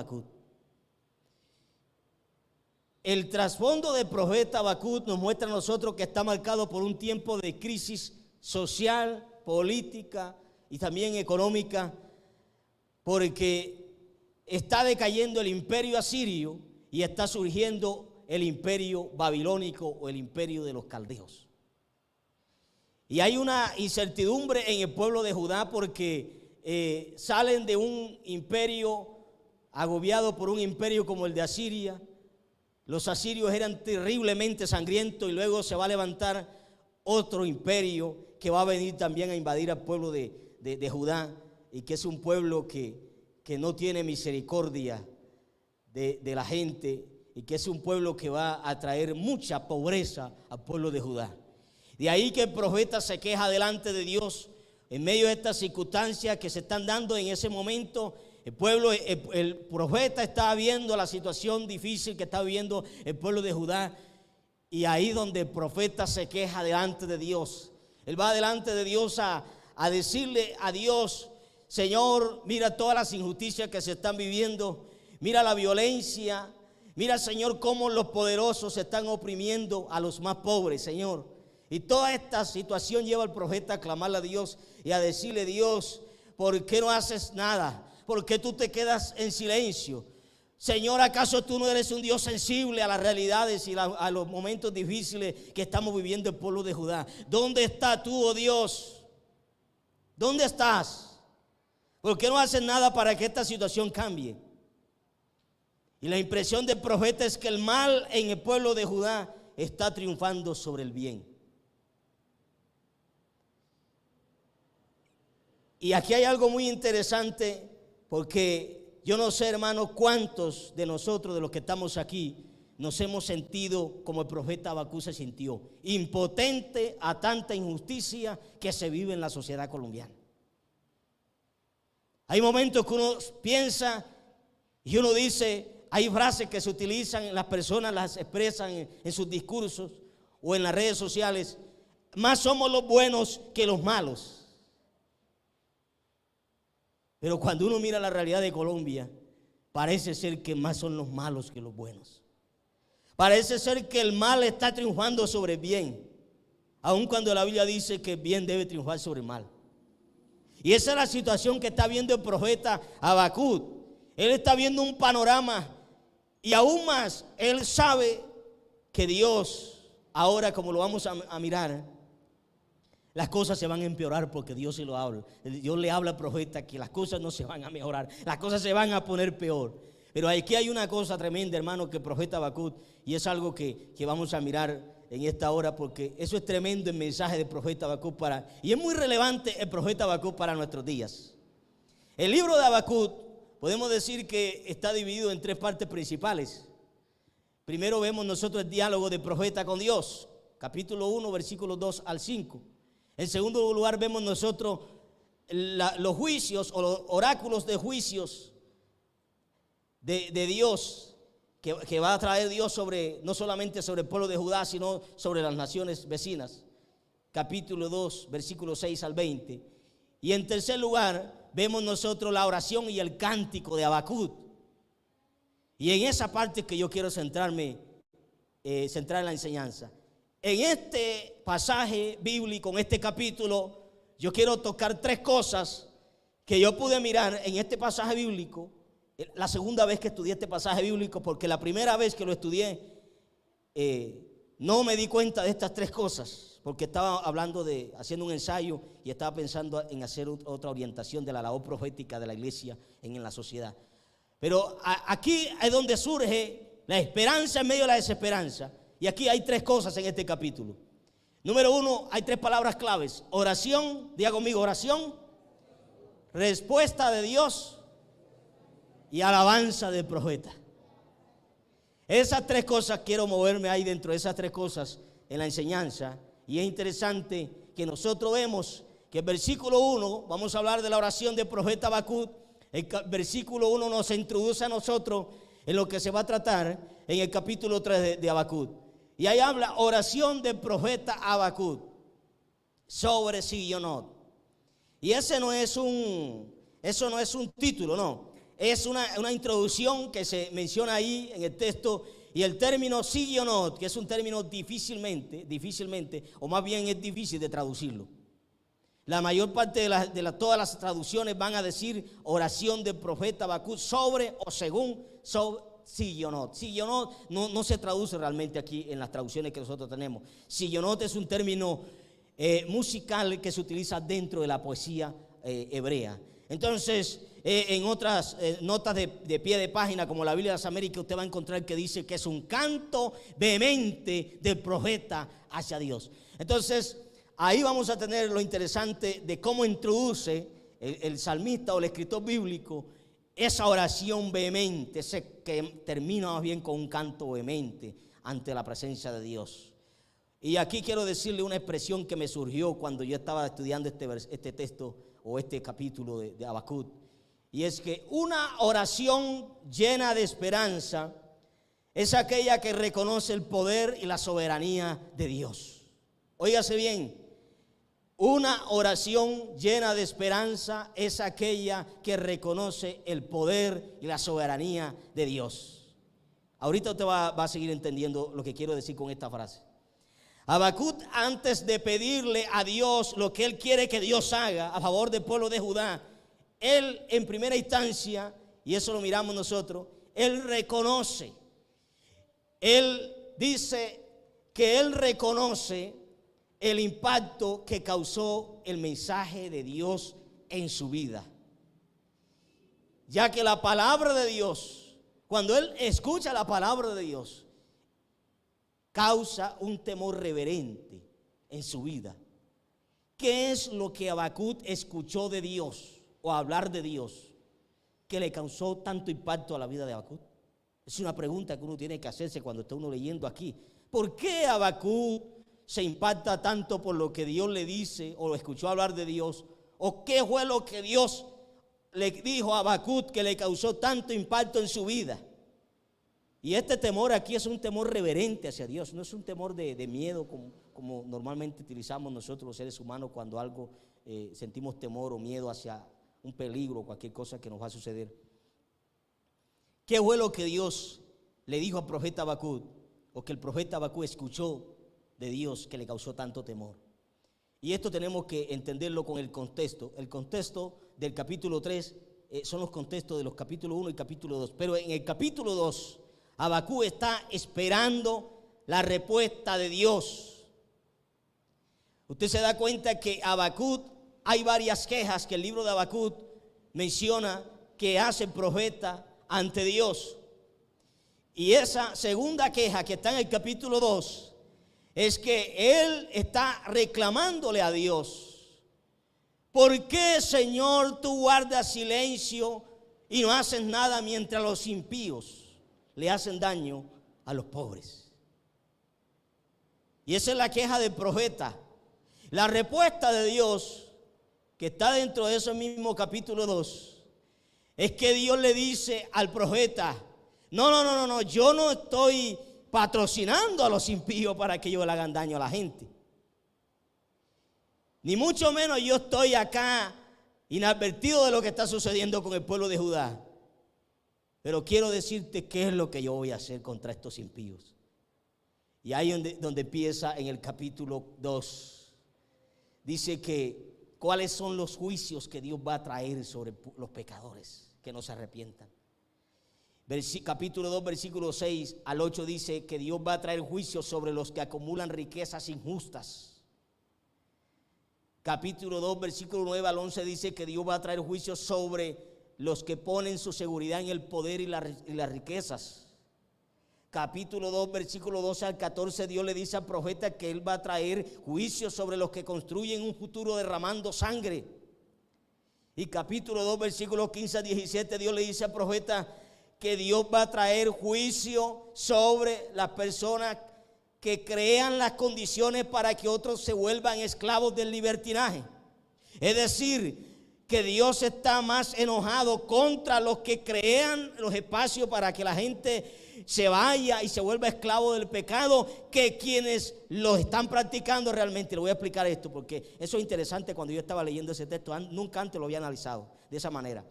Habacuc. El trasfondo del profeta Habacuc nos muestra a nosotros que está marcado por un tiempo de crisis social, política y también económica, porque está decayendo el imperio asirio y está surgiendo el imperio babilónico o el imperio de los caldeos. Y hay una incertidumbre en el pueblo de Judá porque salen de un imperio agobiado por un imperio como el de Asiria. Los asirios eran terriblemente sangrientos y luego se va a levantar otro imperio que va a venir también a invadir al pueblo de Judá, y que es un pueblo que no tiene misericordia de la gente, y que es un pueblo que va a traer mucha pobreza al pueblo de Judá. De ahí que el profeta se queja delante de Dios en medio de estas circunstancias que se están dando en ese momento. El profeta está viendo la situación difícil que está viviendo el pueblo de Judá, y ahí donde el profeta se queja delante de Dios. Él va delante de Dios a decirle a Dios: Señor, mira todas las injusticias que se están viviendo, mira la violencia, mira, Señor, cómo los poderosos se están oprimiendo a los más pobres, Señor. Y toda esta situación lleva al profeta a clamarle a Dios y a decirle: Dios, ¿por qué no haces nada? ¿Por qué tú te quedas en silencio? Señor, ¿acaso tú no eres un Dios sensible a las realidades y a los momentos difíciles que estamos viviendo el pueblo de Judá? ¿Dónde estás tú, oh Dios? ¿Dónde estás? ¿Por qué no haces nada para que esta situación cambie? Y la impresión del profeta es que el mal en el pueblo de Judá está triunfando sobre el bien. Y aquí hay algo muy interesante, porque yo no sé, hermano, cuántos de nosotros, de los que estamos aquí, nos hemos sentido como el profeta Habacuc se sintió, impotente a tanta injusticia que se vive en la sociedad colombiana. Hay momentos que uno piensa y uno dice, hay frases que se utilizan, las personas las expresan en sus discursos o en las redes sociales: más somos los buenos que los malos. Pero cuando uno mira la realidad de Colombia, parece ser que más son los malos que los buenos. Parece ser que el mal está triunfando sobre el bien, aun cuando la Biblia dice que el bien debe triunfar sobre el mal. Y esa es la situación que está viendo el profeta Habacuc. Él está viendo un panorama, y aún más, él sabe que Dios, ahora como lo vamos a mirar, las cosas se van a empeorar, porque Dios se lo habla. Dios le habla al profeta que las cosas no se van a mejorar, las cosas se van a poner peor. Pero aquí hay una cosa tremenda, hermano, que el profeta Habacuc, y es algo que vamos a mirar en esta hora, porque eso es tremendo, el mensaje del profeta Habacuc y es muy relevante el profeta Habacuc para nuestros días. El libro de Habacuc podemos decir que está dividido en tres partes principales. Primero vemos nosotros el diálogo del profeta con Dios, capítulo 1, versículos 2 al 5. En segundo lugar vemos nosotros los juicios o los oráculos de juicios de Dios que va a traer Dios no solamente sobre el pueblo de Judá, sino sobre las naciones vecinas. Capítulo 2, versículos 6 al 20. Y en tercer lugar vemos nosotros la oración y el cántico de Habacuc. Y en esa parte que yo quiero centrar en la enseñanza. En este pasaje bíblico, en este capítulo, yo quiero tocar tres cosas que yo pude mirar en este pasaje bíblico. La segunda vez que estudié este pasaje bíblico, porque la primera vez que lo estudié no me di cuenta de estas tres cosas, porque estaba haciendo un ensayo y estaba pensando en hacer otra orientación de la labor profética de la iglesia en la sociedad. Pero aquí es donde surge la esperanza en medio de la desesperanza. Y aquí hay tres cosas en este capítulo. Número uno, hay tres palabras claves: oración, diga conmigo, oración, respuesta de Dios y alabanza del profeta. Esas tres cosas quiero moverme ahí dentro de esas tres cosas en la enseñanza. Y es interesante que nosotros vemos que el versículo 1, vamos a hablar de la oración del profeta Habacuc. El versículo 1 nos introduce a nosotros en lo que se va a tratar en el capítulo 3 de Habacuc. Y ahí habla oración del profeta Habacuc sobre Sionot. Y eso no es un título, no. es una introducción que se menciona ahí en el texto. Y el término sigionot, que es un término difícilmente, o más bien es difícil de traducirlo. La mayor parte de todas las traducciones van a decir oración del profeta Habacuc sobre o según sigionot. Sigionot no se traduce realmente aquí en las traducciones que nosotros tenemos. Sigionot es un término musical que se utiliza dentro de la poesía hebrea. Entonces, en otras notas de pie de página, como la Biblia de las Américas, usted va a encontrar que dice que es un canto vehemente del profeta hacia Dios. Entonces, ahí vamos a tener lo interesante de cómo introduce el salmista o el escritor bíblico esa oración vehemente, ese que termina más bien con un canto vehemente ante la presencia de Dios. Y aquí quiero decirle una expresión que me surgió cuando yo estaba estudiando este texto o este capítulo de Habacuc. Y es que una oración llena de esperanza es aquella que reconoce el poder y la soberanía de Dios. Óigase bien, una oración llena de esperanza es aquella que reconoce el poder y la soberanía de Dios. Ahorita usted va a seguir entendiendo lo que quiero decir con esta frase. Habacuc, antes de pedirle a Dios lo que él quiere que Dios haga a favor del pueblo de Judá, él en primera instancia, y eso lo miramos nosotros, él reconoce, él dice que él reconoce el impacto que causó el mensaje de Dios en su vida. Ya que la palabra de Dios, cuando él escucha la palabra de Dios, causa un temor reverente en su vida. ¿Qué es lo que Habacuc escuchó de Dios o hablar de Dios que le causó tanto impacto a la vida de Habacuc? Es una pregunta que uno tiene que hacerse cuando está uno leyendo aquí. ¿Por qué Habacuc se impacta tanto por lo que Dios le dice o lo escuchó hablar de Dios? ¿O qué fue lo que Dios le dijo a Habacuc que le causó tanto impacto en su vida? Y este temor aquí es un temor reverente hacia Dios, no es un temor de miedo como normalmente utilizamos nosotros los seres humanos cuando algo sentimos temor o miedo hacia un peligro o cualquier cosa que nos va a suceder. ¿Qué fue lo que Dios le dijo al profeta Habacuc o que el profeta Habacuc escuchó de Dios que le causó tanto temor? Y esto tenemos que entenderlo con el contexto. El contexto del capítulo 3 son los contextos de los capítulos 1 y capítulo 2. Pero en el capítulo 2, Habacuc está esperando la respuesta de Dios. Usted se da cuenta que Habacuc, hay varias quejas que el libro de Habacuc menciona que hace el profeta ante Dios. Y esa segunda queja que está en el capítulo 2 es que él está reclamándole a Dios: ¿por qué, Señor, tú guardas silencio y no haces nada mientras los impíos le hacen daño a los pobres? Y esa es la queja del profeta. La respuesta de Dios, que está dentro de ese mismo capítulo 2, es que Dios le dice al profeta: no, yo no estoy patrocinando a los impíos para que ellos le hagan daño a la gente. Ni mucho menos yo estoy acá inadvertido de lo que está sucediendo con el pueblo de Judá. Pero quiero decirte qué es lo que yo voy a hacer contra estos impíos. Y ahí donde empieza en el capítulo 2. Dice que cuáles son los juicios que Dios va a traer sobre los pecadores que no se arrepientan. Capítulo 2, versículo 6 al 8 dice que Dios va a traer juicios sobre los que acumulan riquezas injustas. Capítulo 2, versículo 9 al 11 dice que Dios va a traer juicios sobre los que ponen su seguridad en el poder y las riquezas. Capítulo 2, versículo 12 al 14, Dios le dice al profeta que él va a traer juicios sobre los que construyen un futuro derramando sangre. Y capítulo 2, versículo 15 al 17, Dios le dice al profeta que Dios va a traer juicio sobre las personas que crean las condiciones para que otros se vuelvan esclavos del libertinaje. Es decir, que Dios está más enojado contra los que crean los espacios para que la gente se vaya y se vuelva esclavo del pecado que quienes lo están practicando realmente. Le voy a explicar esto porque eso es interesante. Cuando yo estaba leyendo ese texto, nunca antes lo había analizado de esa manera.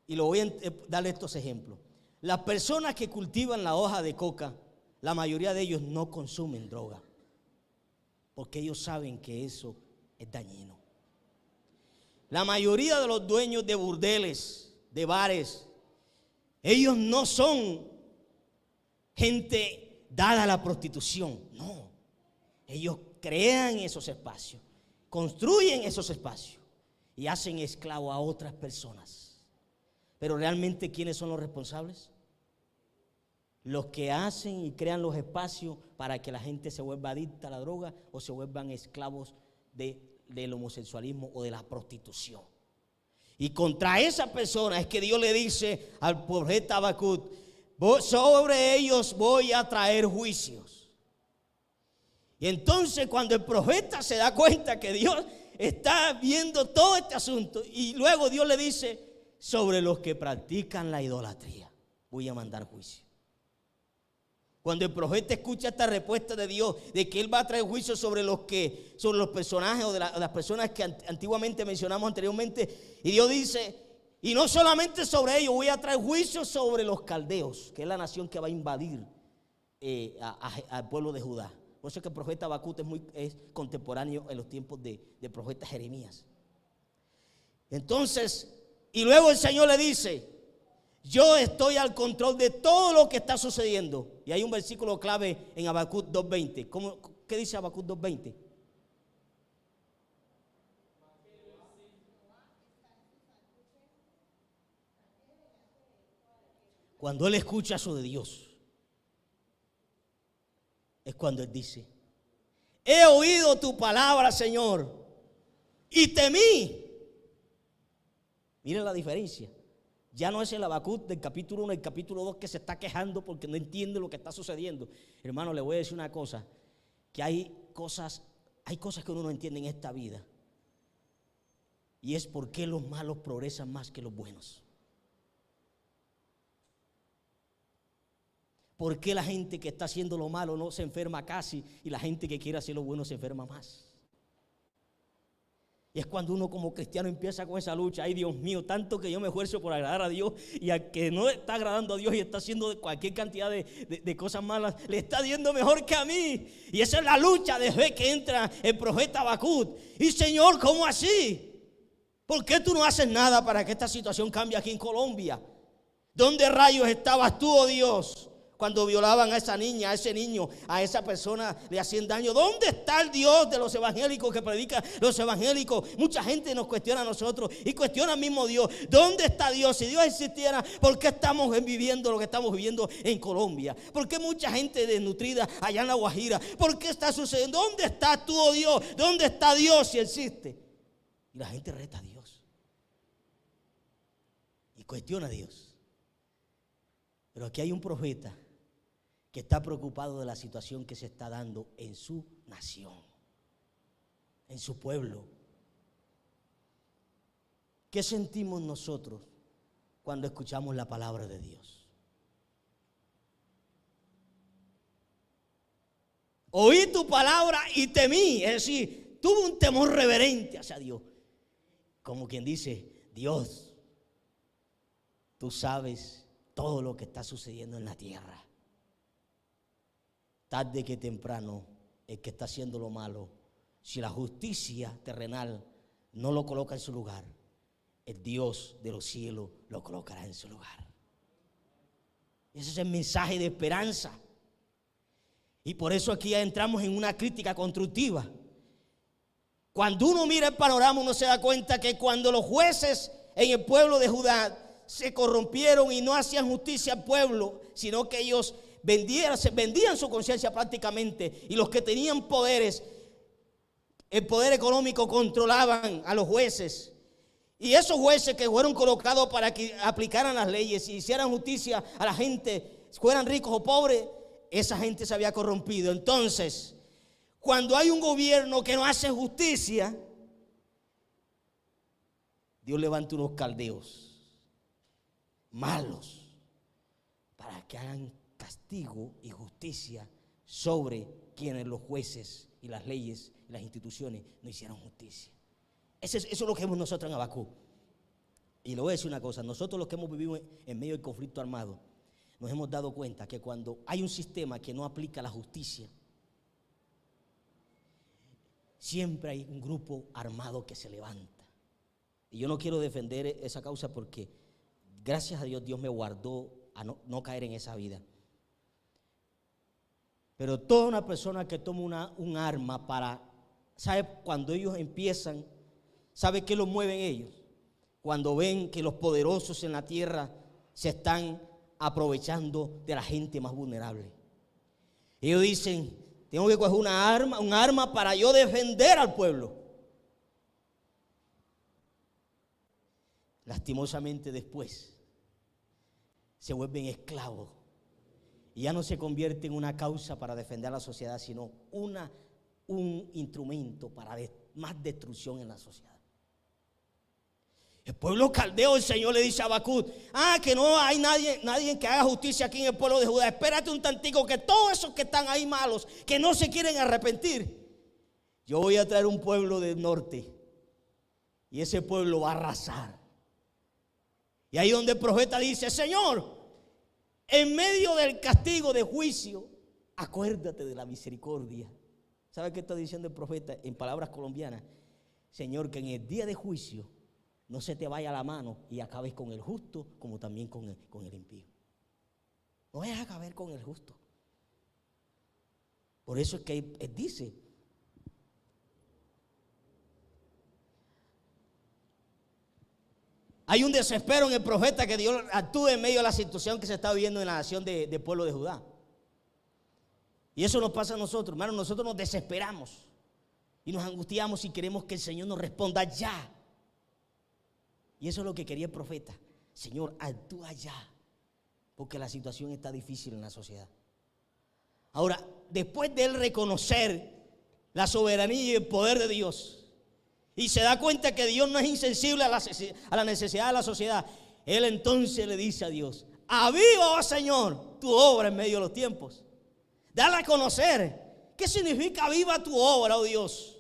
Y lo voy a darle estos ejemplos. Las personas que cultivan la hoja de coca, la mayoría de ellos no consumen droga, porque ellos saben que eso es dañino. La mayoría de los dueños de burdeles, de bares, ellos no son gente dada a la prostitución, no. Ellos crean esos espacios, construyen esos espacios y hacen esclavo a otras personas. Pero realmente, ¿quiénes son los responsables? Los que hacen y crean los espacios para que la gente se vuelva adicta a la droga o se vuelvan esclavos del homosexualismo o de la prostitución. Y contra esa persona es que Dios le dice al profeta Habacuc: sobre ellos voy a traer juicios. Y entonces, cuando el profeta se da cuenta que Dios está viendo todo este asunto, y luego Dios le dice: sobre los que practican la idolatría voy a mandar juicio. Cuando el profeta escucha esta respuesta de Dios, de que Él va a traer juicio sobre los personajes o de las personas que antiguamente mencionamos anteriormente, y Dios dice: y no solamente sobre ellos, voy a traer juicio sobre los caldeos, que es la nación que va a invadir al pueblo de Judá. Por eso es que el profeta Habacuc es contemporáneo en los tiempos del profeta Jeremías. Entonces, y luego el Señor le dice: yo estoy al control de todo lo que está sucediendo. Y hay un versículo clave en Habacuc 2:20. ¿Qué dice Habacuc 2:20? Cuando él escucha eso de Dios, es cuando él dice: he oído tu palabra, Señor, y temí. Miren la diferencia. Ya no es el Habacuc del capítulo 1, el capítulo 2 que se está quejando porque no entiende lo que está sucediendo. Hermano, le voy a decir una cosa, que hay cosas que uno no entiende en esta vida. Y es por qué los malos progresan más que los buenos. ¿Por qué la gente que está haciendo lo malo no se enferma casi y la gente que quiere hacer lo bueno se enferma más? Y es cuando uno como cristiano empieza con esa lucha. Ay, Dios mío, tanto que yo me esfuerzo por agradar a Dios, y al que no está agradando a Dios y está haciendo cualquier cantidad de cosas malas, le está yendo mejor que a mí. Y esa es la lucha de fe que entra el profeta Habacuc. Y Señor, ¿cómo así? ¿Por qué tú no haces nada para que esta situación cambie aquí en Colombia? ¿Dónde rayos estabas tú, oh Dios, cuando violaban a esa niña, a ese niño, a esa persona, le hacían daño? ¿Dónde está el Dios de los evangélicos que predican los evangélicos? Mucha gente nos cuestiona a nosotros y cuestiona al mismo Dios. ¿Dónde está Dios? Si Dios existiera, ¿por qué estamos viviendo lo que estamos viviendo en Colombia? ¿Por qué mucha gente desnutrida allá en La Guajira? ¿Por qué está sucediendo? ¿Dónde estás tú, oh Dios? ¿Dónde está Dios si existe? Y la gente reta a Dios y cuestiona a Dios. Pero aquí hay un profeta que está preocupado de la situación que se está dando en su nación, en su pueblo. ¿Qué sentimos nosotros cuando escuchamos la palabra de Dios? Oí tu palabra y temí, es decir, tuve un temor reverente hacia Dios. Como quien dice: Dios, tú sabes todo lo que está sucediendo en la tierra. Tarde que temprano, el que está haciendo lo malo, si la justicia terrenal no lo coloca en su lugar, el Dios de los cielos lo colocará en su lugar. Ese es el mensaje de esperanza. Y por eso aquí entramos en una crítica constructiva. Cuando uno mira el panorama, uno se da cuenta que cuando los jueces en el pueblo de Judá se corrompieron y no hacían justicia al pueblo, sino que ellos vendían su conciencia prácticamente, y los que tenían poderes, el poder económico, controlaban a los jueces. Y esos jueces que fueron colocados para que aplicaran las leyes y hicieran justicia a la gente, fueran ricos o pobres, esa gente se había corrompido. Entonces, cuando hay un gobierno que no hace justicia, Dios levanta unos caldeos malos para que hagan castigo y justicia sobre quienes los jueces y las leyes y las instituciones no hicieron justicia. Eso es lo que vemos nosotros en Habacuc. Y le voy a decir una cosa, nosotros los que hemos vivido en medio del conflicto armado, nos hemos dado cuenta que cuando hay un sistema que no aplica la justicia, siempre hay un grupo armado que se levanta. Y yo no quiero defender esa causa porque gracias a Dios, Dios me guardó a no caer en esa vida. Pero toda una persona que toma un arma para, ¿sabe? Cuando ellos empiezan, ¿sabe qué los mueven ellos? Cuando ven que los poderosos en la tierra se están aprovechando de la gente más vulnerable. Ellos dicen, tengo que coger un arma para yo defender al pueblo. Lastimosamente después se vuelven esclavos y ya no se convierte en una causa para defender a la sociedad, sino un instrumento para más destrucción en la sociedad. El pueblo caldeo, el Señor le dice a Habacuc, que no hay nadie que haga justicia aquí en el pueblo de Judá. Espérate un tantico, que todos esos que están ahí malos, que no se quieren arrepentir, yo voy a traer un pueblo del norte y ese pueblo va a arrasar. Y ahí donde el profeta dice, Señor, en medio del castigo de juicio, acuérdate de la misericordia. ¿Sabe qué está diciendo el profeta en palabras colombianas? Señor, que en el día de juicio no se te vaya la mano y acabes con el justo como también con el impío. No vayas a acabar con el justo. Por eso es que él dice, hay un desespero en el profeta que Dios actúe en medio de la situación que se está viviendo en la nación del pueblo de Judá. Y eso nos pasa a nosotros, hermanos. Nosotros nos desesperamos y nos angustiamos y queremos que el Señor nos responda ya. Y eso es lo que quería el profeta. Señor, actúa ya, porque la situación está difícil en la sociedad. Ahora, después de él reconocer la soberanía y el poder de Dios, y se da cuenta que Dios no es insensible a la necesidad de la sociedad, él entonces le dice a Dios, aviva, oh Señor, tu obra en medio de los tiempos. Dale a conocer. ¿Qué significa aviva tu obra, oh Dios?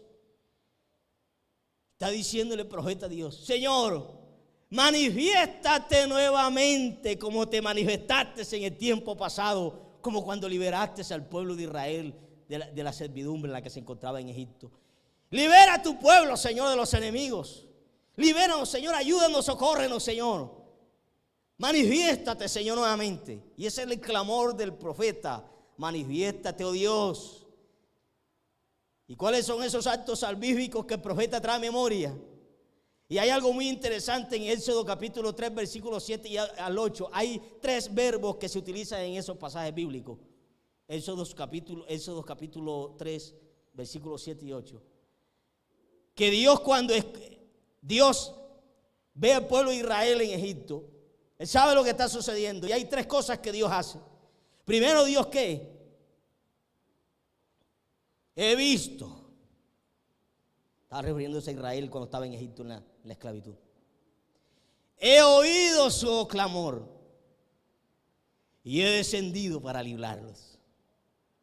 Está diciéndole el profeta a Dios, Señor, manifiéstate nuevamente como te manifestaste en el tiempo pasado, como cuando liberaste al pueblo de Israel de la servidumbre en la que se encontraba en Egipto. Libera a tu pueblo, Señor, de los enemigos. Libéranos, Señor, ayúdanos, socórrenos, Señor. Manifiéstate, Señor, nuevamente. Y ese es el clamor del profeta. Manifiéstate, oh Dios. ¿Y cuáles son esos actos salvíficos que el profeta trae a memoria? Y hay algo muy interesante en Éxodo capítulo 3, versículos 7 y al 8. Hay 3 verbos que se utilizan en esos pasajes bíblicos. Éxodo capítulo 3, versículos 7 y 8. Que Dios, cuando Dios ve al pueblo de Israel en Egipto, Él sabe lo que está sucediendo. Y hay 3 cosas que Dios hace. Primero, Dios, ¿qué? He visto. Estaba refiriéndose a Israel cuando estaba en Egipto en la esclavitud. He oído su clamor y he descendido para librarlos.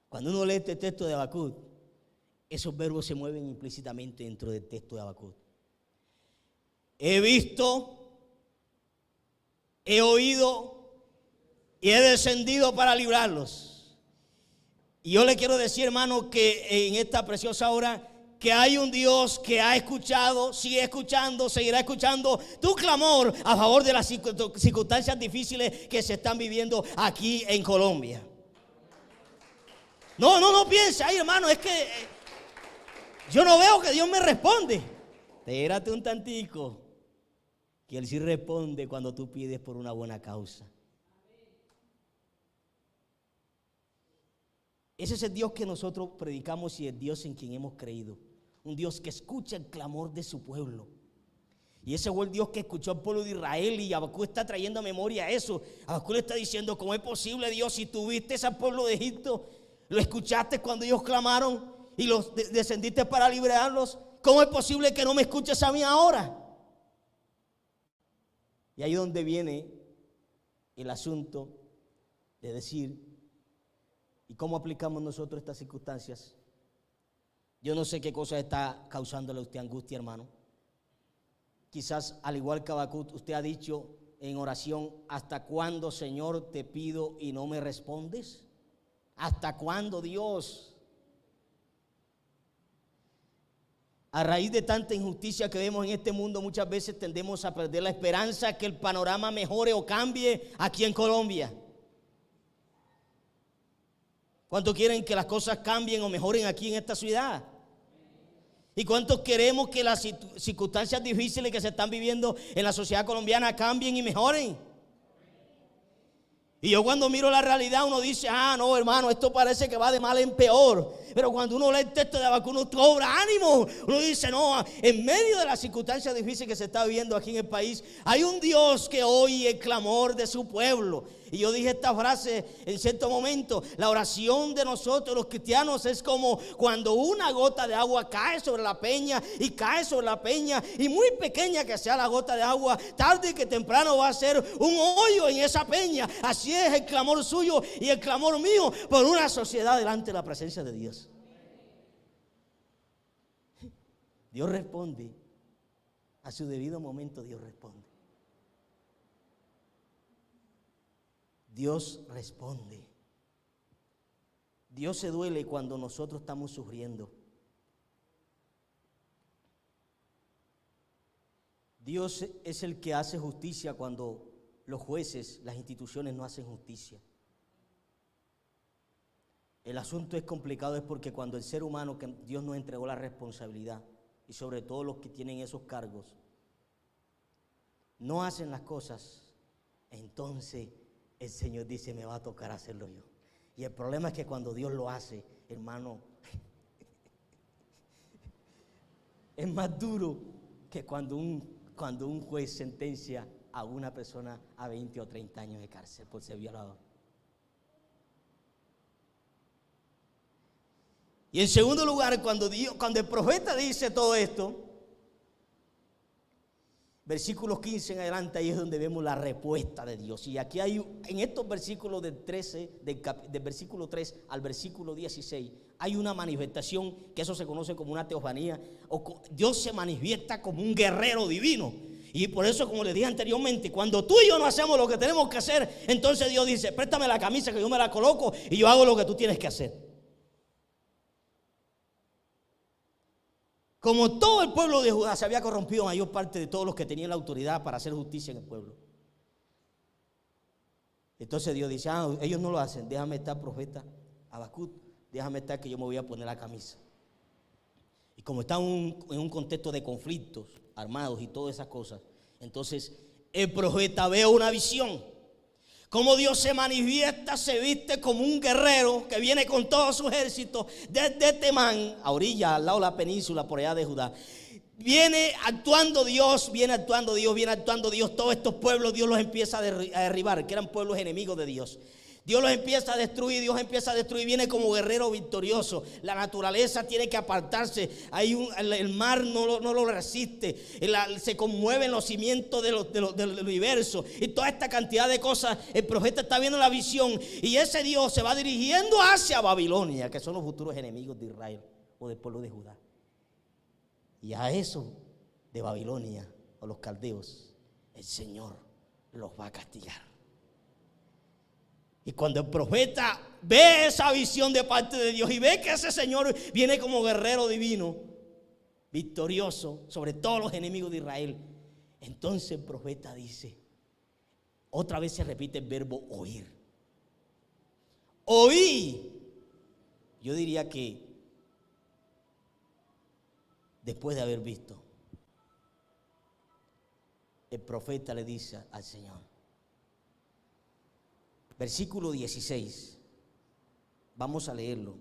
Cuando uno lee este texto de Habacuc, esos verbos se mueven implícitamente dentro del texto de Habacuc. He visto, he oído y he descendido para librarlos. Y yo le quiero decir, hermano, que en esta preciosa hora, que hay un Dios que ha escuchado, sigue escuchando, seguirá escuchando tu clamor a favor de las circunstancias difíciles que se están viviendo aquí en Colombia. No piense, ay, hermano, es que yo no veo que Dios me responde. Espérate un tantico, que Él sí responde cuando tú pides por una buena causa. Ese es el Dios que nosotros predicamos y el Dios en quien hemos creído. Un Dios que escucha el clamor de su pueblo. Y ese fue el Dios que escuchó al pueblo de Israel. Y Habacuc está trayendo a memoria eso. Habacuc le está diciendo, ¿cómo es posible, Dios, si tú viste al pueblo de Egipto, lo escuchaste cuando ellos clamaron y los descendiste para librarlos? ¿Cómo es posible que no me escuches a mí ahora? Y ahí es donde viene el asunto de decir, ¿y cómo aplicamos nosotros estas circunstancias? Yo no sé qué cosa está causándole a usted angustia, hermano. Quizás al igual que Habacuc, usted ha dicho en oración: ¿hasta cuándo, Señor, te pido y no me respondes? ¿Hasta cuándo, Dios? A raíz de tanta injusticia que vemos en este mundo, muchas veces tendemos a perder la esperanza que el panorama mejore o cambie aquí en Colombia. ¿Cuántos quieren que las cosas cambien o mejoren aquí en esta ciudad? ¿Y cuántos queremos que las circunstancias difíciles que se están viviendo en la sociedad colombiana cambien y mejoren? Y yo cuando miro la realidad, uno dice: no, hermano, esto parece que va de mal en peor. Pero cuando uno lee el texto de Habacuc, uno cobra ánimo. Uno dice: no, en medio de las circunstancias difíciles que se está viviendo aquí en el país, hay un Dios que oye el clamor de su pueblo. Y yo dije esta frase en cierto momento: la oración de nosotros los cristianos es como cuando una gota de agua cae sobre la peña y cae sobre la peña, y muy pequeña que sea la gota de agua, tarde que temprano va a ser un hoyo en esa peña. Así es el clamor suyo y el clamor mío por una sociedad delante de la presencia de Dios. Dios responde a su debido momento. Dios responde. Dios responde. Dios se duele cuando nosotros estamos sufriendo. Dios es el que hace justicia cuando los jueces, las instituciones no hacen justicia. El asunto es complicado, es porque cuando el ser humano que Dios nos entregó la responsabilidad, y sobre todo los que tienen esos cargos, no hacen las cosas, entonces el Señor dice: me va a tocar hacerlo yo. Y el problema es que cuando Dios lo hace, hermano, es más duro que cuando un juez sentencia a una persona a 20 o 30 años de cárcel por ser violador. Y en segundo lugar, cuando el profeta dice todo esto, versículos 15 en adelante, ahí es donde vemos la respuesta de Dios. Y aquí hay, en estos versículos del versículo 3 al versículo 16, hay una manifestación que eso se conoce como una teofanía. Dios se manifiesta como un guerrero divino. Y por eso, como les dije anteriormente, cuando tú y yo no hacemos lo que tenemos que hacer, entonces Dios dice: préstame la camisa que yo me la coloco y yo hago lo que tú tienes que hacer. Como todo el pueblo de Judá se había corrompido, mayor parte de todos los que tenían la autoridad para hacer justicia en el pueblo. Entonces Dios dice: ellos no lo hacen, déjame estar, profeta Habacuc, déjame estar, que yo me voy a poner la camisa. Y como está en un contexto de conflictos armados y todas esas cosas, entonces el profeta ve una visión. Como Dios se manifiesta, se viste como un guerrero que viene con todo su ejército desde Temán, a orilla, al lado de la península, por allá de Judá. Viene actuando Dios. Todos estos pueblos Dios los empieza a derribar, que eran pueblos enemigos de Dios. Dios los empieza a destruir, viene como guerrero victorioso. La naturaleza tiene que apartarse. El mar no lo resiste. Se conmueven los cimientos del universo. Y toda esta cantidad de cosas, el profeta está viendo la visión. Y ese Dios se va dirigiendo hacia Babilonia, que son los futuros enemigos de Israel o del pueblo de Judá. Y a eso de Babilonia, o los caldeos, el Señor los va a castigar. Y cuando el profeta ve esa visión de parte de Dios y ve que ese Señor viene como guerrero divino, victorioso sobre todos los enemigos de Israel, entonces el profeta dice, otra vez se repite el verbo oír. Oí. Yo diría que después de haber visto, el profeta le dice al Señor, versículo 16, vamos a leerlo.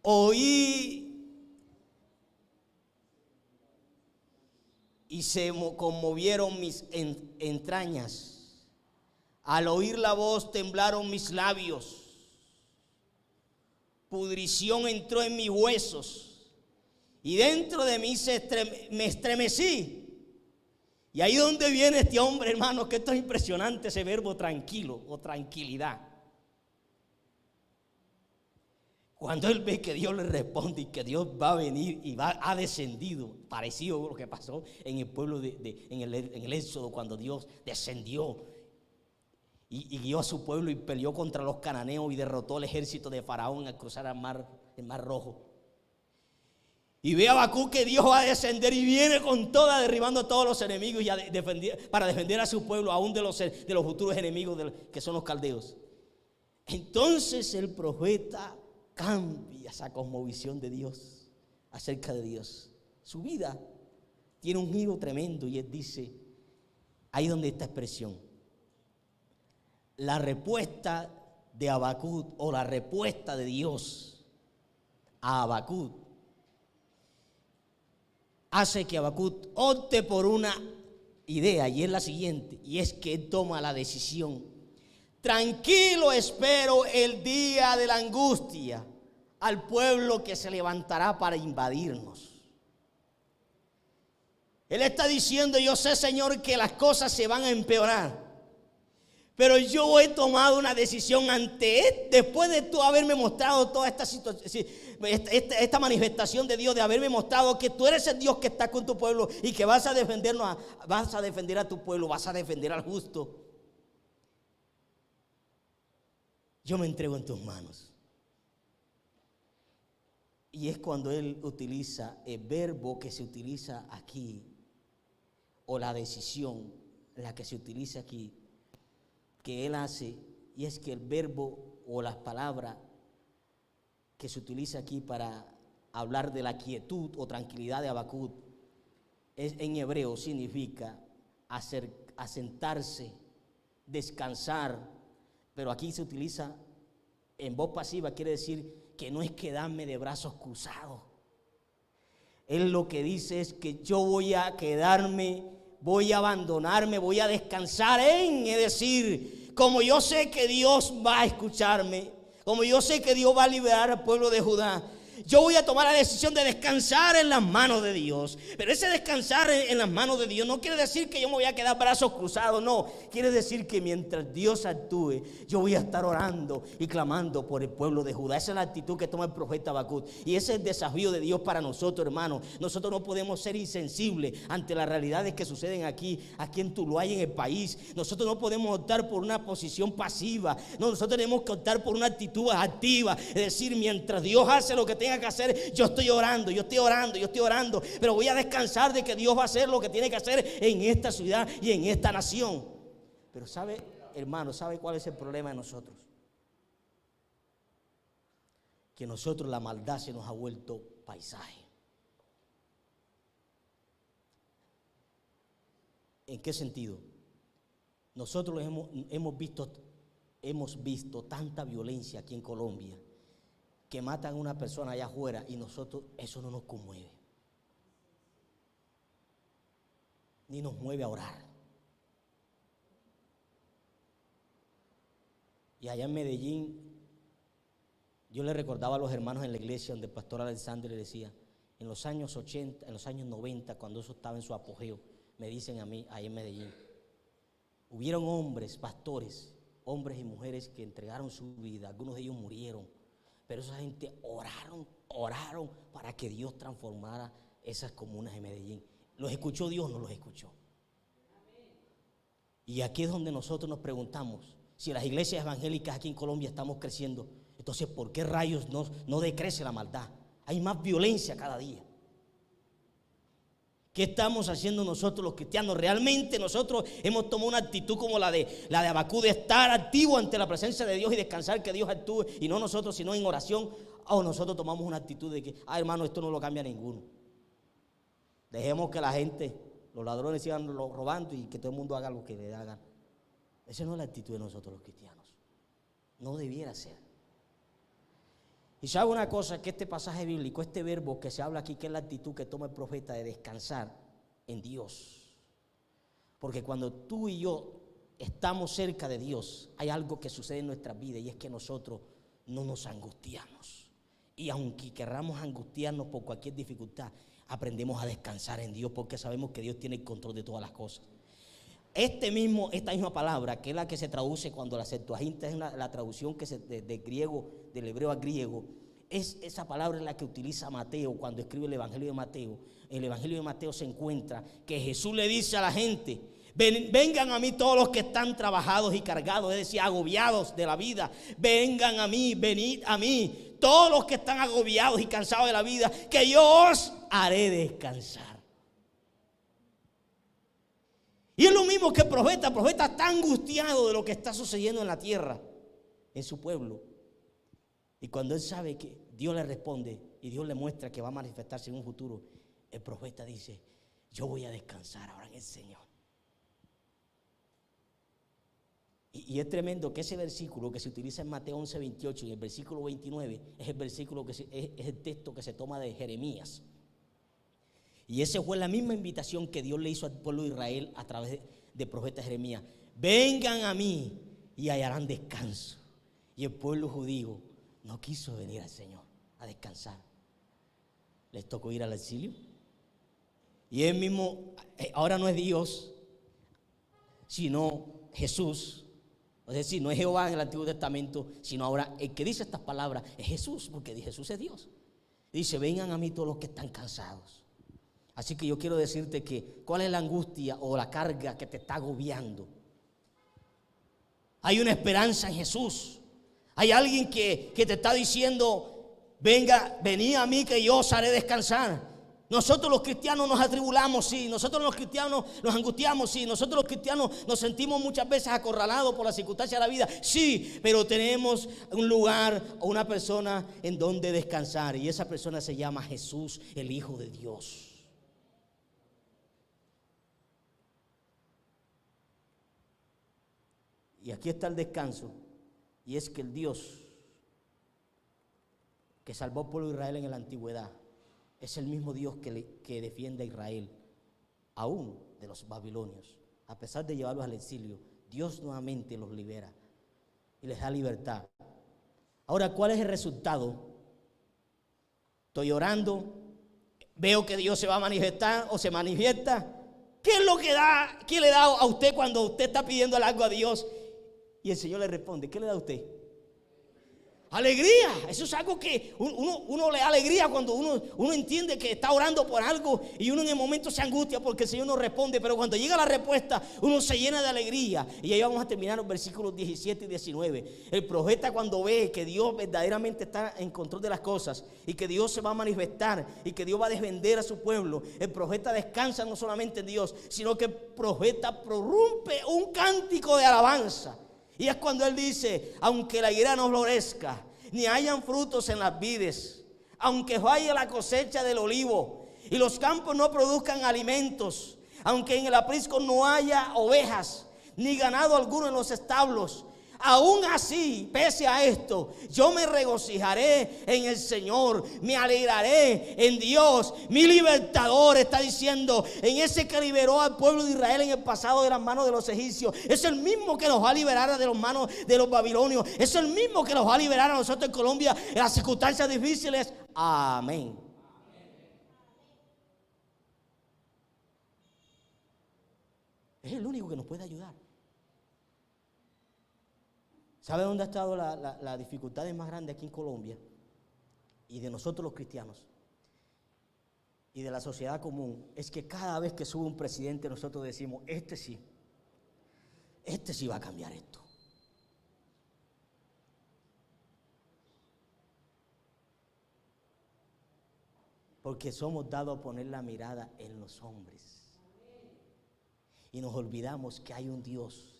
Oí y se conmovieron mis entrañas. Al oír la voz temblaron mis labios. Pudrición entró en mis huesos y dentro de mí me estremecí. Y ahí donde viene este hombre, hermanos, que esto es impresionante, ese verbo tranquilo o tranquilidad. Cuando él ve que Dios le responde y que Dios va a venir y ha descendido, parecido a lo que pasó en el pueblo en el Éxodo, cuando Dios descendió y guió a su pueblo y peleó contra los cananeos y derrotó el ejército de Faraón al cruzar el mar Rojo. Y ve a Habacuc que Dios va a descender y viene con toda, derribando a todos los enemigos y para defender a su pueblo, aún de los futuros enemigos que son los caldeos. Entonces el profeta cambia esa cosmovisión de Dios, acerca de Dios. Su vida tiene un giro tremendo y él dice, ahí donde esta expresión, la respuesta de Habacuc o la respuesta de Dios a Habacuc hace que Habacuc opte por una idea, y es la siguiente, y es que él toma la decisión: tranquilo espero el día de la angustia al pueblo que se levantará para invadirnos. Él está diciendo, yo sé, Señor, que las cosas se van a empeorar, pero yo he tomado una decisión después de tú haberme mostrado toda esta situación, esta manifestación de Dios, de haberme mostrado que tú eres el Dios que está con tu pueblo y que vas a defendernos, vas a defender a tu pueblo, vas a defender al justo. Yo me entrego en tus manos. Y es cuando él utiliza el verbo que se utiliza aquí, o la decisión, la que se utiliza aquí, que él hace, y es que el verbo o las palabras que se utiliza aquí para hablar de la quietud o tranquilidad de Habacuc, en hebreo significa asentarse, descansar, pero aquí se utiliza en voz pasiva, quiere decir que no es quedarme de brazos cruzados. Él lo que dice es que yo voy a quedarme, voy a abandonarme, voy a descansar es decir, como yo sé que Dios va a escucharme, como yo sé que Dios va a liberar al pueblo de Judá, yo voy a tomar la decisión de descansar en las manos de Dios. Pero ese descansar en las manos de Dios no quiere decir que yo me voy a quedar brazos cruzados, no. Quiere decir que mientras Dios actúe, yo voy a estar orando y clamando por el pueblo de Judá. Esa es la actitud que toma el profeta Habacuc. Y ese es el desafío de Dios para nosotros, hermanos. Nosotros no podemos ser insensibles ante las realidades que suceden aquí en Tuluá y en el país. Nosotros no podemos optar por una posición pasiva. No, nosotros tenemos que optar por una actitud activa. Es decir, mientras Dios hace lo que tenga que hacer, yo estoy orando, pero voy a descansar de que Dios va a hacer lo que tiene que hacer en esta ciudad y en esta nación. Pero sabe, hermano, ¿sabe cuál es el problema de nosotros? Que nosotros, la maldad se nos ha vuelto paisaje. ¿En qué sentido? Nosotros hemos visto tanta violencia aquí en Colombia, que matan a una persona allá afuera, y nosotros eso no nos conmueve, ni nos mueve a orar. Y allá en Medellín, yo le recordaba a los hermanos en la iglesia donde el pastor Alexander le decía, en los años 80, en los años 90, cuando eso estaba en su apogeo, me dicen a mí, ahí en Medellín, hubieron hombres, pastores, hombres y mujeres que entregaron su vida, algunos de ellos murieron, pero esa gente oraron para que Dios transformara esas comunas de Medellín. ¿Los escuchó Dios? No los escuchó. Y aquí es donde nosotros nos preguntamos, si las iglesias evangélicas aquí en Colombia estamos creciendo, entonces ¿por qué rayos no decrece la maldad? Hay más violencia cada día. ¿Qué estamos haciendo nosotros los cristianos? Realmente nosotros hemos tomado una actitud como la de Habacuc, de estar activo ante la presencia de Dios y descansar que Dios actúe, y no nosotros sino en oración. O nosotros tomamos una actitud de que, hermano, esto no lo cambia ninguno. Dejemos que la gente, los ladrones sigan robando y que todo el mundo haga lo que le da gana. Esa no es la actitud de nosotros los cristianos. No debiera ser. Y sabe una cosa, que este pasaje bíblico, este verbo que se habla aquí, que es la actitud que toma el profeta de descansar en Dios. Porque cuando tú y yo estamos cerca de Dios, hay algo que sucede en nuestras vidas, y es que nosotros no nos angustiamos. Y aunque querramos angustiarnos por cualquier dificultad, aprendemos a descansar en Dios, porque sabemos que Dios tiene el control de todas las cosas. Esta misma palabra, que es la que se traduce cuando la Septuaginta es la traducción que del griego, del hebreo al griego, esa palabra es la que utiliza Mateo cuando escribe el Evangelio de Mateo. En el Evangelio de Mateo se encuentra que Jesús le dice a la gente: vengan a mí todos los que están trabajados y cargados, es decir, agobiados de la vida. Vengan a mí, venid a mí, todos los que están agobiados y cansados de la vida, que yo os haré descansar. Y es lo mismo que el profeta. El profeta está angustiado de lo que está sucediendo en la tierra, en su pueblo. Y cuando él sabe que Dios le responde y Dios le muestra que va a manifestarse en un futuro, el profeta dice: yo voy a descansar ahora en el Señor. Y es tremendo que ese versículo que se utiliza en Mateo 11:28 y el versículo 29 es el versículo es el texto que se toma de Jeremías. Y esa fue la misma invitación que Dios le hizo al pueblo de Israel a través del profeta Jeremías: vengan a mí y hallarán descanso. Y el pueblo judío no quiso venir al Señor a descansar. Les tocó ir al exilio. Y él mismo, ahora no es Dios, sino Jesús. Es decir, no es Jehová en el Antiguo Testamento, sino ahora el que dice estas palabras es Jesús, porque Jesús es Dios. Dice: vengan a mí todos los que están cansados. Así que yo quiero decirte que ¿cuál es la angustia o la carga que te está agobiando? Hay una esperanza en Jesús. Hay alguien que te está diciendo: venid a mí que yo os haré descansar. Nosotros los cristianos nos atribulamos, sí. Nosotros los cristianos nos angustiamos, sí. Nosotros los cristianos nos sentimos muchas veces acorralados por las circunstancias de la vida, sí. Pero tenemos un lugar o una persona en donde descansar. Y esa persona se llama Jesús, el Hijo de Dios. Y aquí está el descanso. Y es que el Dios que salvó al pueblo de Israel en la antigüedad es el mismo Dios que defiende a Israel aún de los babilonios. A pesar de llevarlos al exilio, Dios nuevamente los libera y les da libertad. Ahora, ¿cuál es el resultado? Estoy orando, veo que Dios se va a manifestar o se manifiesta. ¿Qué es lo que da? ¿Qué le da a usted cuando usted está pidiendo algo a Dios? Y el Señor le responde: ¿qué le da a usted? Alegría. Eso es algo que uno le da alegría cuando uno entiende que está orando por algo y uno en el momento se angustia porque el Señor no responde, pero cuando llega la respuesta uno se llena de alegría. Y ahí vamos a terminar los versículos 17 y 19. El profeta, cuando ve que Dios verdaderamente está en control de las cosas y que Dios se va a manifestar y que Dios va a defender a su pueblo, el profeta descansa no solamente en Dios, sino que el profeta prorrumpe un cántico de alabanza. Y es cuando él dice: aunque la higuera no florezca, ni hayan frutos en las vides, aunque falle la cosecha del olivo y los campos no produzcan alimentos, aunque en el aprisco no haya ovejas, ni ganado alguno en los establos, aún así, pese a esto, yo me regocijaré en el Señor, me alegraré en Dios, mi libertador. Está diciendo: en ese que liberó al pueblo de Israel en el pasado de las manos de los egipcios, es el mismo que nos va a liberar de las manos de los babilonios, es el mismo que nos va a liberar a nosotros en Colombia en las circunstancias difíciles. Amén. Es el único que nos puede ayudar. ¿Sabe dónde ha estado la dificultad más grande aquí en Colombia? Y de nosotros los cristianos y de la sociedad común, es que cada vez que sube un presidente nosotros decimos: este sí va a cambiar esto. Porque somos dados a poner la mirada en los hombres y nos olvidamos que hay un Dios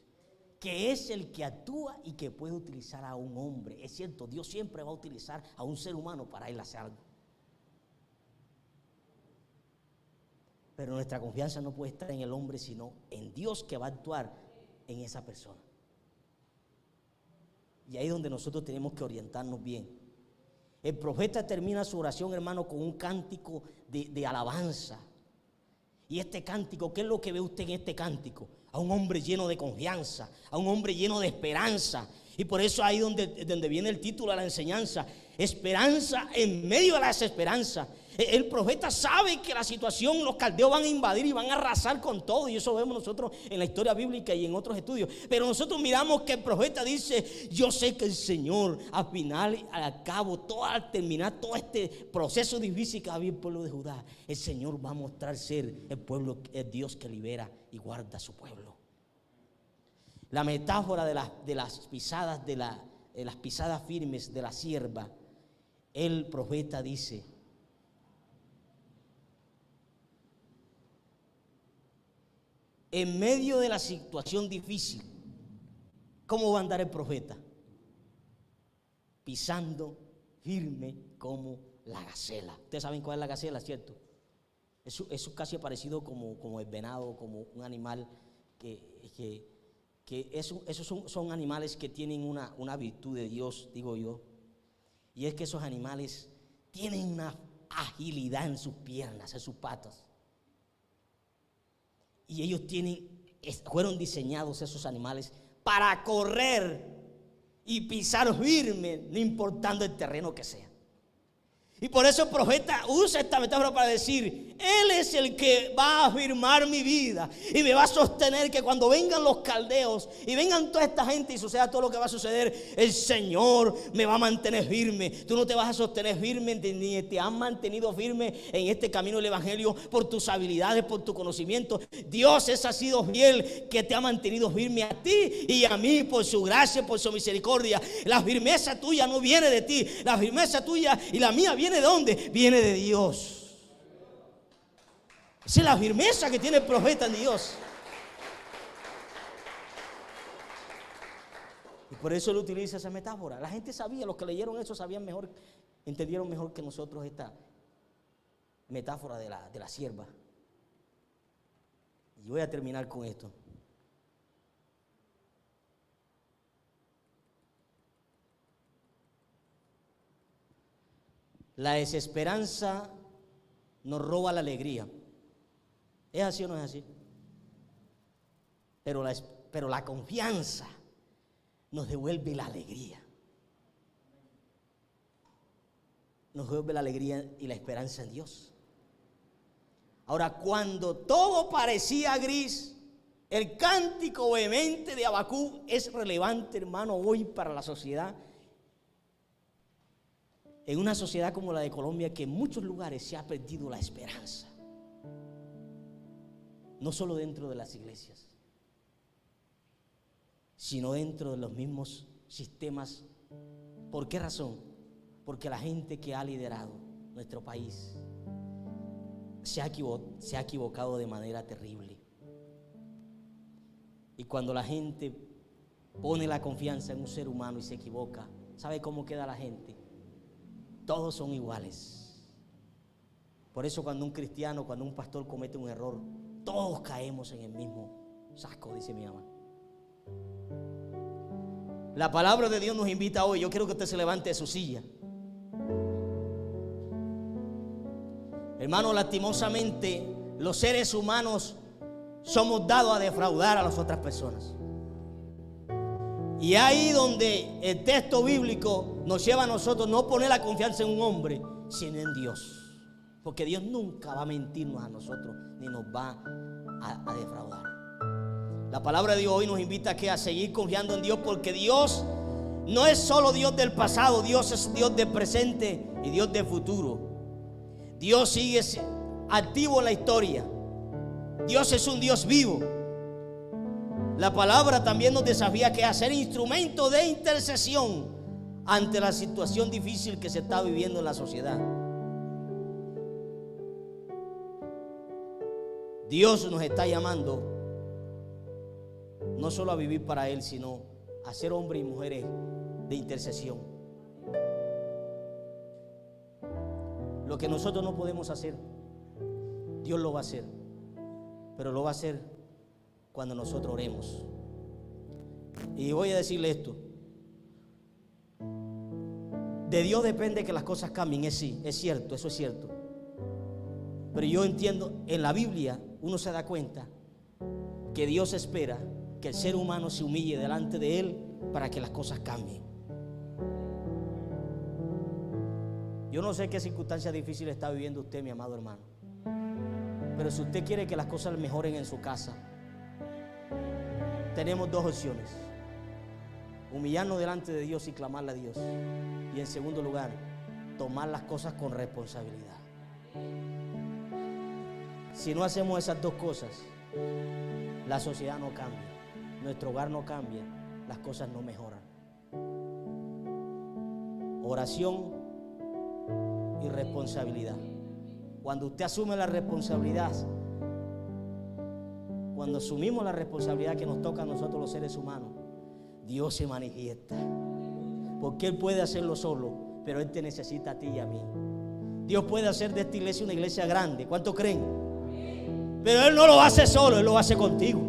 que es el que actúa y que puede utilizar a un hombre. Es cierto, Dios siempre va a utilizar a un ser humano para él hacer algo. Pero nuestra confianza no puede estar en el hombre, sino en Dios, que va a actuar en esa persona. Y ahí es donde nosotros tenemos que orientarnos bien. El profeta termina su oración, hermano, con un cántico de alabanza. Y este cántico, ¿qué es lo que ve usted en este cántico? A un hombre lleno de confianza, a un hombre lleno de esperanza. Y por eso ahí donde viene el título de la enseñanza: esperanza en medio de la desesperanza. El profeta sabe que la situación, los caldeos van a invadir y van a arrasar con todo. Y eso vemos nosotros en la historia bíblica y en otros estudios. Pero nosotros miramos que el profeta dice: yo sé que el Señor al final, al cabo, al terminar todo este proceso difícil que había el pueblo de Judá, el Señor va a mostrar ser el pueblo, el Dios que libera y guarda a su pueblo. La metáfora de las pisadas, de las pisadas firmes de la sierva, el profeta dice: en medio de la situación difícil, ¿cómo va a andar el profeta? Pisando firme como la gacela. Ustedes saben cuál es la gacela, ¿cierto? Eso es casi parecido como el venado, como un animal que esos son animales que tienen una virtud de Dios, digo yo. Y es que esos animales tienen una agilidad en sus piernas, en sus patas. Y ellos fueron diseñados, esos animales, para correr y pisar firme, no importando el terreno que sea. Y por eso el profeta usa esta metáfora para decir: Él es el que va a afirmar mi vida y me va a sostener, que cuando vengan los caldeos y vengan toda esta gente y suceda todo lo que va a suceder, el Señor me va a mantener firme. Tú no te vas a sostener firme, ni te has mantenido firme en este camino del evangelio por tus habilidades, por tu conocimiento. Dios ha sido fiel, que te ha mantenido firme a ti y a mí por su gracia, por su misericordia. La firmeza tuya no viene de ti, la firmeza tuya y la mía viene ¿de dónde? Viene de Dios. Esa es la firmeza que tiene el profeta en Dios. Y por eso él utiliza esa metáfora. La gente sabía, los que leyeron eso sabían mejor, entendieron mejor que nosotros esta metáfora de la sierva. Y voy a terminar con esto. La desesperanza nos roba la alegría. ¿Es así o no es así? Pero la confianza nos devuelve la alegría. Nos devuelve la alegría y la esperanza en Dios. Ahora, cuando todo parecía gris, el cántico vehemente de Habacuc es relevante, hermano, hoy para la sociedad. En una sociedad como la de Colombia, que en muchos lugares se ha perdido la esperanza. No solo dentro de las iglesias, sino dentro de los mismos sistemas. ¿Por qué razón? Porque la gente que ha liderado nuestro país se ha equivocado de manera terrible. Y cuando la gente pone la confianza en un ser humano y se equivoca, ¿sabe cómo queda la gente? Todos son iguales. Por eso cuando un cristiano, cuando un pastor comete un error, todos caemos en el mismo saco, dice mi mamá. La palabra de Dios nos invita hoy. Yo quiero que usted se levante de su silla. Hermano, lastimosamente los seres humanos somos dados a defraudar a las otras personas. Y ahí donde el texto bíblico nos lleva a nosotros no poner la confianza en un hombre, sino en Dios. Porque Dios nunca va a mentirnos a nosotros, ni nos va a defraudar. La palabra de Dios hoy nos invita a seguir confiando en Dios, porque Dios no es solo Dios del pasado, Dios es Dios del presente y Dios del futuro. Dios sigue activo en la historia. Dios es un Dios vivo. La palabra también nos desafía a ser instrumento de intercesión ante la situación difícil que se está viviendo en la sociedad. Dios nos está llamando no solo a vivir para Él, sino a ser hombres y mujeres de intercesión. Lo que nosotros no podemos hacer, Dios lo va a hacer, pero lo va a hacer cuando nosotros oremos. Y voy a decirle esto: de Dios depende que las cosas cambien. Es cierto, eso es cierto. Pero yo entiendo, en la Biblia uno se da cuenta que Dios espera que el ser humano se humille delante de Él para que las cosas cambien. Yo no sé qué circunstancias difíciles está viviendo usted, mi amado hermano, pero si usted quiere que las cosas mejoren en su casa, tenemos dos opciones: humillarnos delante de Dios y clamarle a Dios, y en segundo lugar, tomar las cosas con responsabilidad. Si no hacemos esas dos cosas, la sociedad no cambia, nuestro hogar no cambia, las cosas no mejoran. Oración y responsabilidad. Cuando usted asume la responsabilidad, cuando asumimos la responsabilidad que nos toca a nosotros los seres humanos, Dios se manifiesta, porque Él puede hacerlo solo, pero Él te necesita a ti y a mí. Dios puede hacer de esta iglesia una iglesia grande. ¿Cuánto creen? Pero Él no lo hace solo, Él lo hace contigo.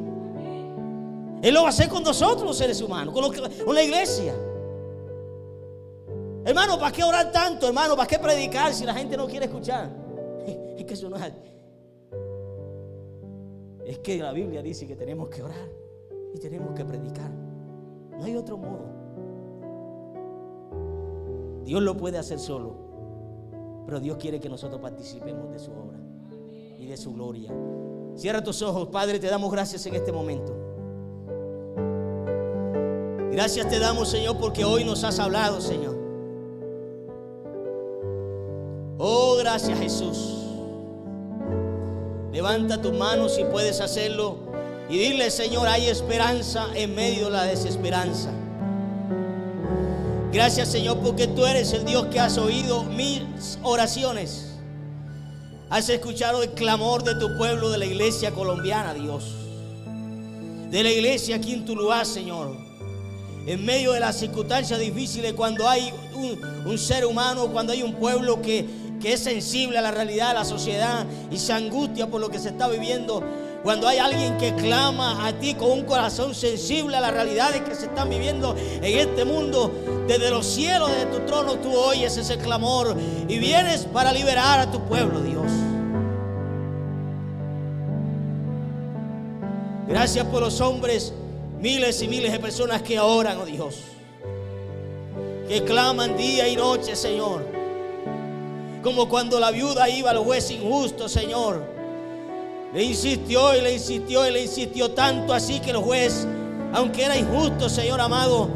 Él lo va a hacer con nosotros los seres humanos, con la iglesia. Hermano, ¿para qué orar tanto, hermano? ¿Para qué predicar si la gente no quiere escuchar? Es que eso no es. Es que la Biblia dice que tenemos que orar y tenemos que predicar. No hay otro modo. Dios lo puede hacer solo, pero Dios quiere que nosotros participemos de su obra y de su gloria. Cierra tus ojos. Padre, te damos gracias en este momento. Gracias te damos, Señor, porque hoy nos has hablado, Señor. Oh, gracias, Jesús. Levanta tus manos si puedes hacerlo y dile: Señor, hay esperanza en medio de la desesperanza. Gracias, Señor, porque tú eres el Dios que has oído mis oraciones. Has escuchado el clamor de tu pueblo, de la iglesia colombiana, Dios. De la iglesia aquí en Tuluá, Señor. En medio de las circunstancias difíciles, cuando hay un ser humano, cuando hay un pueblo que es sensible a la realidad de la sociedad y se angustia por lo que se está viviendo, cuando hay alguien que clama a ti con un corazón sensible a las realidades que se están viviendo en este mundo, desde los cielos, desde tu trono, tú oyes ese clamor y vienes para liberar a tu pueblo, Dios. Gracias por los hombres, miles y miles de personas que oran, oh Dios, que claman día y noche, Señor. Como cuando la viuda iba al juez injusto, Señor, le insistió y le insistió y le insistió, tanto así que el juez, aunque era injusto, Señor amado,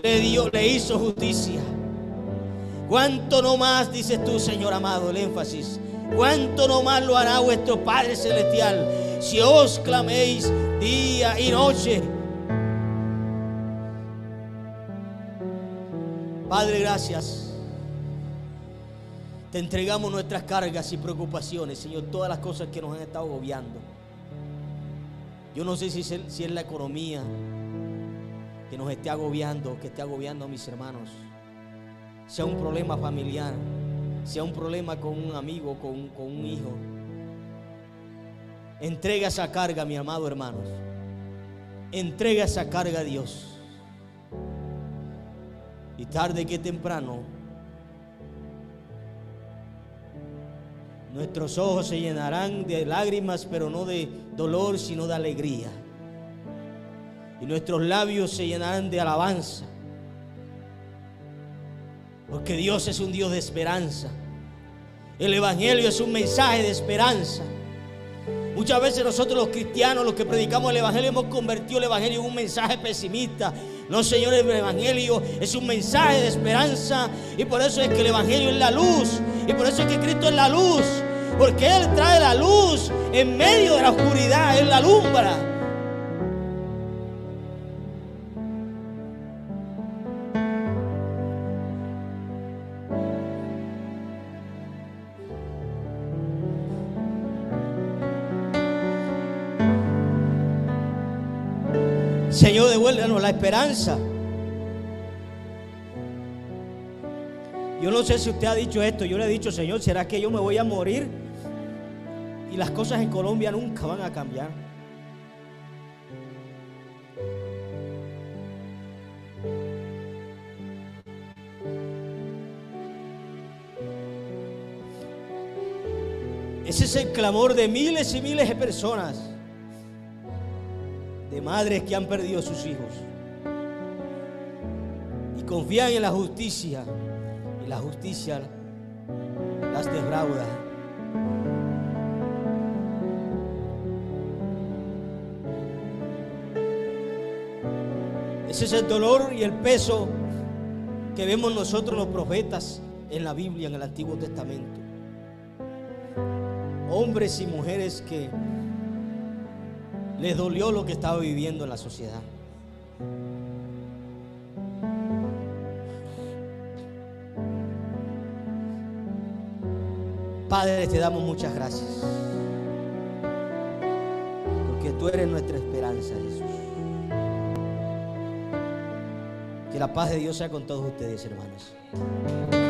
le hizo justicia. ¿Cuánto no más, dices tú, Señor amado, el énfasis? ¿Cuánto no más lo hará vuestro Padre Celestial si os claméis día y noche? Padre, gracias. Te entregamos nuestras cargas y preocupaciones, Señor, todas las cosas que nos han estado agobiando. Yo no sé si es la economía que nos esté agobiando, que esté agobiando a mis hermanos. Sea un problema familiar, sea un problema con un amigo, con un hijo. Entrega esa carga, mi amado hermanos. Entrega esa carga a Dios. Y tarde que temprano, nuestros ojos se llenarán de lágrimas, pero no de dolor, sino de alegría. Y nuestros labios se llenarán de alabanza. Porque Dios es un Dios de esperanza. El Evangelio es un mensaje de esperanza. Muchas veces nosotros los cristianos, los que predicamos el Evangelio, hemos convertido el Evangelio en un mensaje pesimista. No, Señor, el Evangelio es un mensaje de esperanza. Y por eso es que el Evangelio es la luz. Y por eso es que Cristo es la luz. Porque Él trae la luz en medio de la oscuridad. Él la alumbra. Señor, devuélvenos la esperanza. Yo no sé si usted ha dicho esto. Yo le he dicho: Señor, ¿será que yo me voy a morir y las cosas en Colombia nunca van a cambiar? Ese es el clamor de miles y miles de personas, de madres que han perdido a sus hijos y confían en la justicia, y la justicia las defrauda. Ese es el dolor y el peso que vemos nosotros los profetas en la Biblia, en el Antiguo Testamento. Hombres y mujeres que les dolió lo que estaba viviendo en la sociedad. Padre, te damos muchas gracias, porque tú eres nuestra esperanza, Jesús. Que la paz de Dios sea con todos ustedes, hermanos.